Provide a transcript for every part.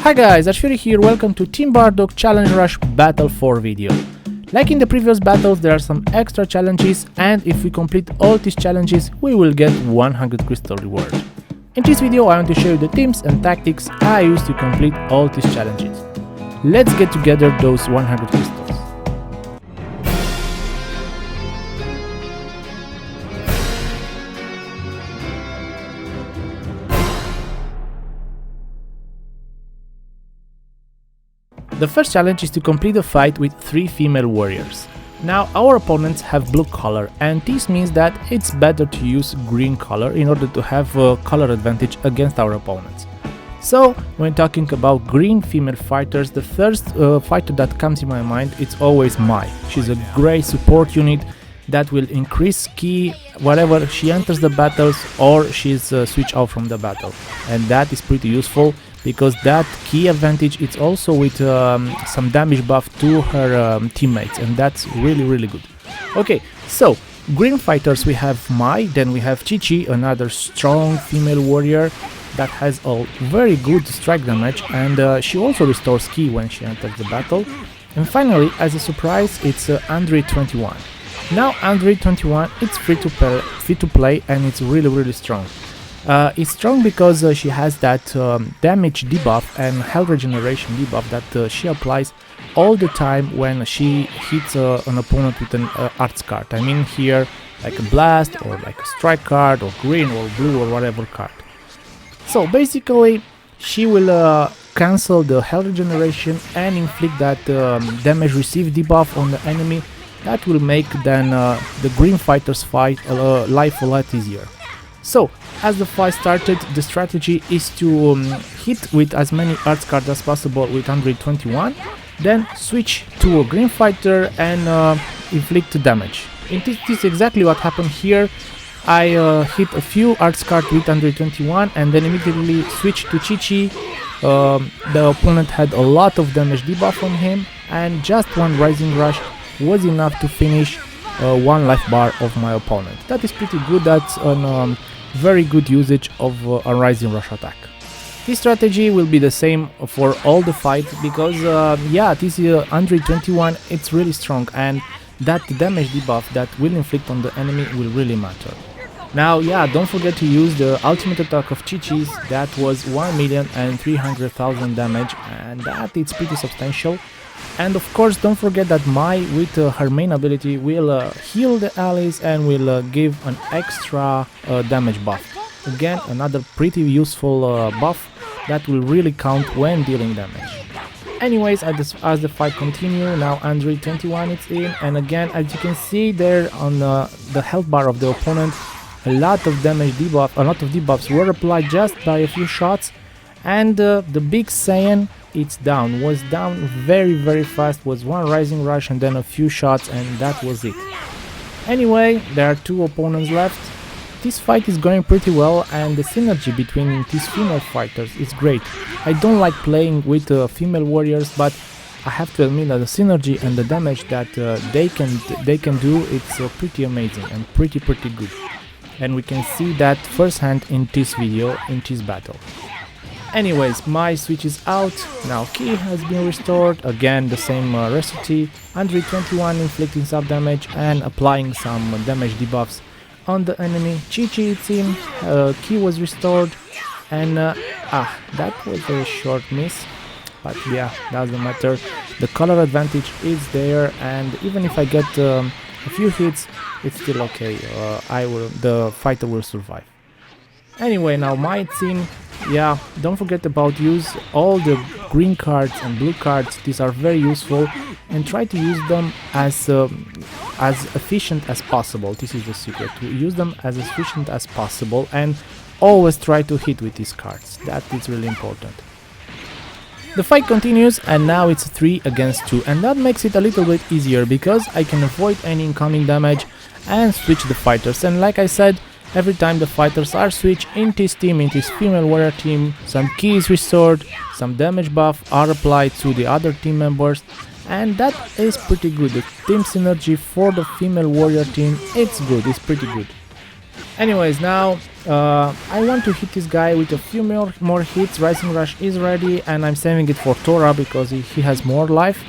Hi guys, Ashuri here, welcome to Team Bardock Challenge Rush Battle 4 video. Like in the previous battles, there are some extra challenges, and if we complete all these challenges, we will get 100 crystal reward. In this video I want to show you the tips and tactics I use to complete all these challenges. Let's get together those 100 crystals. The first challenge is to complete a fight with 3 female warriors. Now our opponents have blue color, and this means that it's better to use green color in order to have a color advantage against our opponents. So when talking about green female fighters, the first fighter that comes in my mind is always Mai. She's a great support unit that will increase ki whenever she enters the battles or she's switched out from the battle, and that is pretty useful because that key advantage is also with some damage buff to her teammates, and that's really good. Okay, so green fighters, we have Mai, then we have ChiChi, another strong female warrior that has a very good strike damage, and she also restores ki when she enters the battle. And finally, as a surprise, it's Android 21. Now Android 21, it's free to play, and it's really strong. It's strong because she has that damage debuff and health regeneration debuff that she applies all the time when she hits an opponent with an arts card. I mean here like a blast or like a strike card or green or blue or whatever card. So basically she will cancel the health regeneration and inflict that damage received debuff on the enemy. That will make then the green fighters fight life a lot easier. So, as the fight started, the strategy is to hit with as many arts cards as possible with Android 21, then switch to a green fighter and inflict damage. And this is exactly what happened here. I hit a few arts cards with Android 21 and then immediately switched to ChiChi. The opponent had a lot of damage debuff on him, and just one Rising Rush was enough to finish one life bar of my opponent. That is pretty good. That's an very good usage of a Rising Rush attack. This strategy will be the same for all the fights because yeah, this Android 21, it's really strong, and that damage debuff that will inflict on the enemy will really matter. Now yeah, don't forget to use the ultimate attack of ChiChi's. That was 1,300,000 damage, and that is pretty substantial. And of course don't forget that Mai with her main ability will heal the allies and will give an extra damage buff. Again, another pretty useful buff that will really count when dealing damage. Anyways, as the fight continues, now Android 21 is in, and again, as you can see there on the health bar of the opponent, a lot of damage debuff, a lot of debuffs were applied just by a few shots, and the big Saiyan was down very fast, was one Rising Rush and then a few shots, and that was it. Anyway, there are 2 opponents left. This fight is going pretty well, and the synergy between these female fighters is great. I don't like playing with female warriors, but I have to admit that the synergy and the damage that they can do, it's pretty amazing and pretty good. And we can see that firsthand in this video, in this battle. Anyways, Mai switches out, now ki has been restored, again the same recipe, Android 21 inflicting sub damage and applying some damage debuffs on the enemy. ChiChi it's in, ki was restored, and that was a short miss, but yeah, doesn't matter, the color advantage is there, and even if I get a few hits, it's still okay, the fighter will survive. Anyway, now Mai it's in. Yeah, don't forget about use all the green cards and blue cards. These are very useful, and try to use them as efficient as possible. This is the secret, to use them as efficient as possible, and always try to hit with these cards. That is really important. The fight continues, and now it's 3 against 2, and that makes it a little bit easier because I can avoid any incoming damage and switch the fighters. And like I said, every time the fighters are switched in this team, in this female warrior team, some ki is restored, some damage buff are applied to the other team members, and that is pretty good. The team synergy for the female warrior team, it's good, it's pretty good. Anyways, now I want to hit this guy with a few more hits. Rising Rush is ready, and I'm saving it for Tora because he has more life.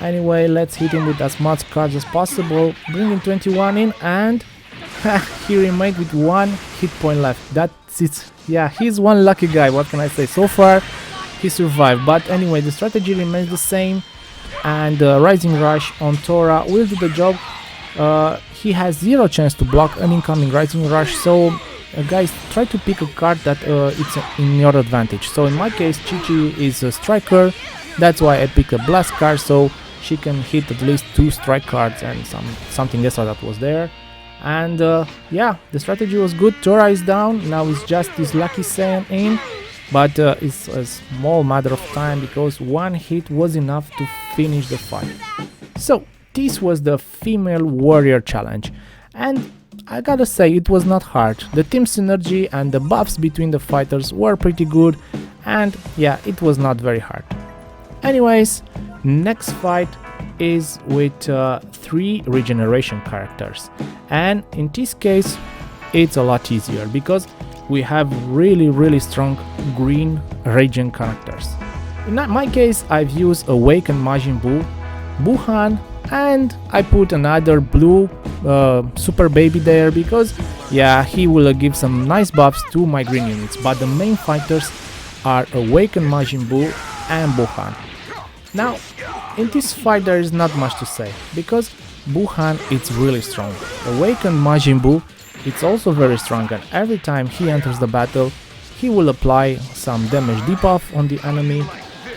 Anyway, let's hit him with as much cards as possible, bringing 21 in, and he remained with 1 hit point left. That's it. Yeah, he's one lucky guy, what can I say? So far, he survived. But anyway, the strategy remains the same, and Rising Rush on Tora will do the job. He has 0 chance to block an incoming Rising Rush, so guys, try to pick a card that it's in your advantage. So in my case, ChiChi is a striker, that's why I picked a blast card, so she can hit at least 2 strike cards and something extra that was there. And yeah, the strategy was good. Tora is down, now it's just this lucky Saiyan in, but it's a small matter of time because 1 hit was enough to finish the fight. So this was the female warrior challenge, and I gotta say it was not hard. The team synergy and the buffs between the fighters were pretty good, and yeah, it was not very hard. Anyways, next fight is with 3 regeneration characters, and in this case it's a lot easier because we have really strong green regen characters. In my case, I've used Awaken Majin Buu, Buhan, and I put another blue super baby there because yeah, he will give some nice buffs to my green units, but the main fighters are Awaken Majin Buu and Buhan. Now in this fight there is not much to say because Buhan is really strong. Awaken Majin Buu, it's also very strong, and every time he enters the battle he will apply some damage debuff on the enemy.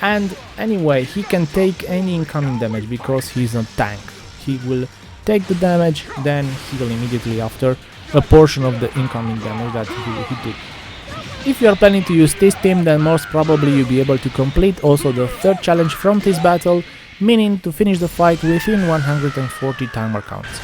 And anyway, he can take any incoming damage because he's a tank. He will take the damage, then heal immediately after a portion of the incoming damage that he took. If you are planning to use this team, then most probably you'll be able to complete also the 3rd challenge from this battle, meaning to finish the fight within 140 timer counts.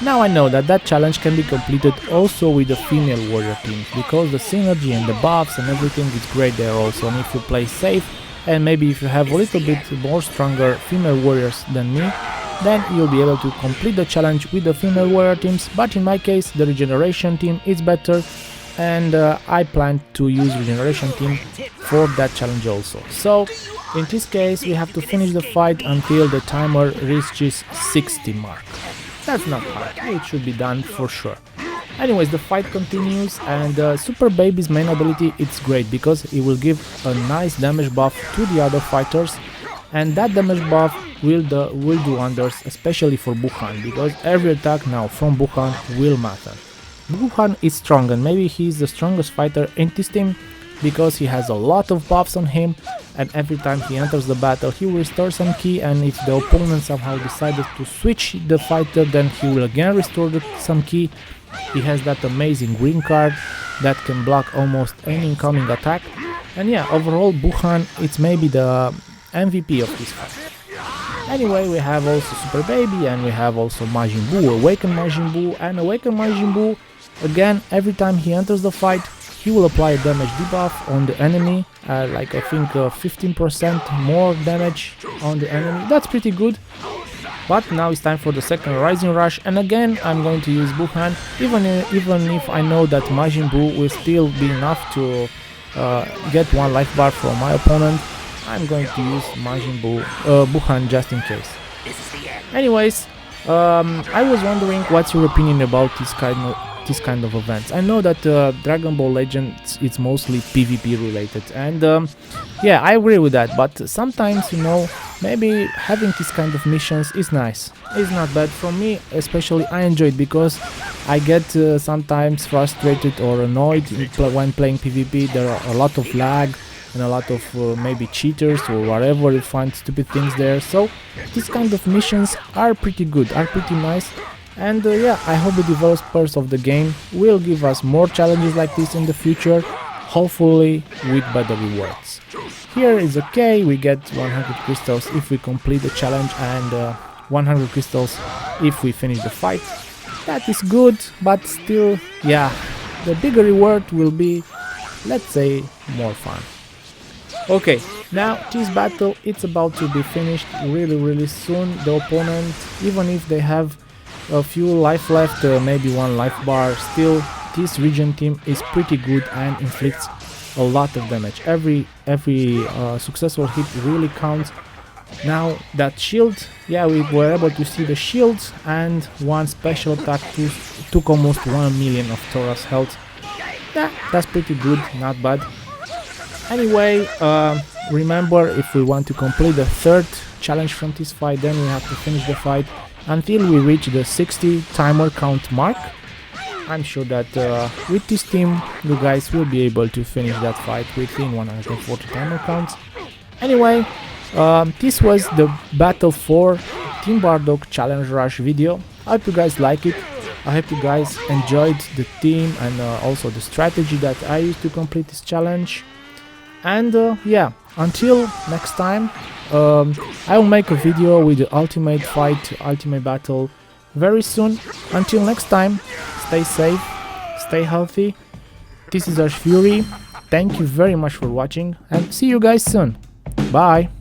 Now I know that challenge can be completed also with the female warrior team, because the synergy and the buffs and everything is great there also, and if you play safe, and maybe if you have a little bit more stronger female warriors than me, then you'll be able to complete the challenge with the female warrior teams. But in my case, the regeneration team is better, and I plan to use regeneration team for that challenge also. So in this case we have to finish the fight until the timer reaches 60 mark. That's not hard, it should be done for sure. Anyways, the fight continues, and Super Baby's main ability, it's great because it will give a nice damage buff to the other fighters, and that damage buff will do wonders, especially for Buhan, because every attack now from Buhan will matter. Buhan is strong, and maybe he's the strongest fighter in this team because he has a lot of buffs on him, and every time he enters the battle he will restore some ki, and if the opponent somehow decided to switch the fighter, then he will again restore some ki. He has that amazing green card that can block almost any incoming attack, and yeah, overall Buhan, it's maybe the MVP of this fight. Anyway, we have also Super Baby, and we have also Majin Buu, Awaken Majin Buu, and Awaken Majin Buu, again, every time he enters the fight, he will apply a damage debuff on the enemy, like I think 15% more damage on the enemy. That's pretty good. But now it's time for the 2nd Rising Rush, and again I'm going to use Buhan, even if I know that Majin Buu will still be enough to get 1 life bar from my opponent. I'm going to use Majin Buu, Buhan just in case. Anyways, I was wondering what's your opinion about this kind of events. I know that Dragon Ball Legends is mostly PvP related, and yeah, I agree with that, but sometimes, you know, maybe having this kind of missions is nice. It's not bad. For me especially, I enjoy it because I get sometimes frustrated or annoyed when playing PvP. There are a lot of lag and a lot of maybe cheaters or whatever, you find stupid things there, so these kind of missions are pretty good, are pretty nice. And yeah, I hope the developers of the game will give us more challenges like this in the future, hopefully with better rewards. Here is okay, we get 100 crystals if we complete the challenge, and 100 crystals if we finish the fight. That is good, but still, yeah, the bigger reward will be, let's say, more fun. Okay, now this battle, it's about to be finished really soon. The opponent, even if they have a few life left, maybe 1 life bar, still this regen team is pretty good and inflicts a lot of damage. Every successful hit really counts. Now that shield, yeah, we were able to see the shields, and one special attack took almost 1 million of Tora's health. Yeah, that's pretty good, not bad. Anyway, remember, if we want to complete the third challenge from this fight, then we have to finish the fight until we reach the 60 timer count mark. I'm sure that with this team you guys will be able to finish that fight within 140 timer counts. Anyway, this was the Battle for Team Bardock Challenge Rush video. I hope you guys like it. I hope you guys enjoyed the team and also the strategy that I used to complete this challenge. And yeah, until next time, I will make a video with the ultimate fight, ultimate battle very soon. Until next time, stay safe, stay healthy. This is Fury. Thank you very much for watching and see you guys soon. Bye!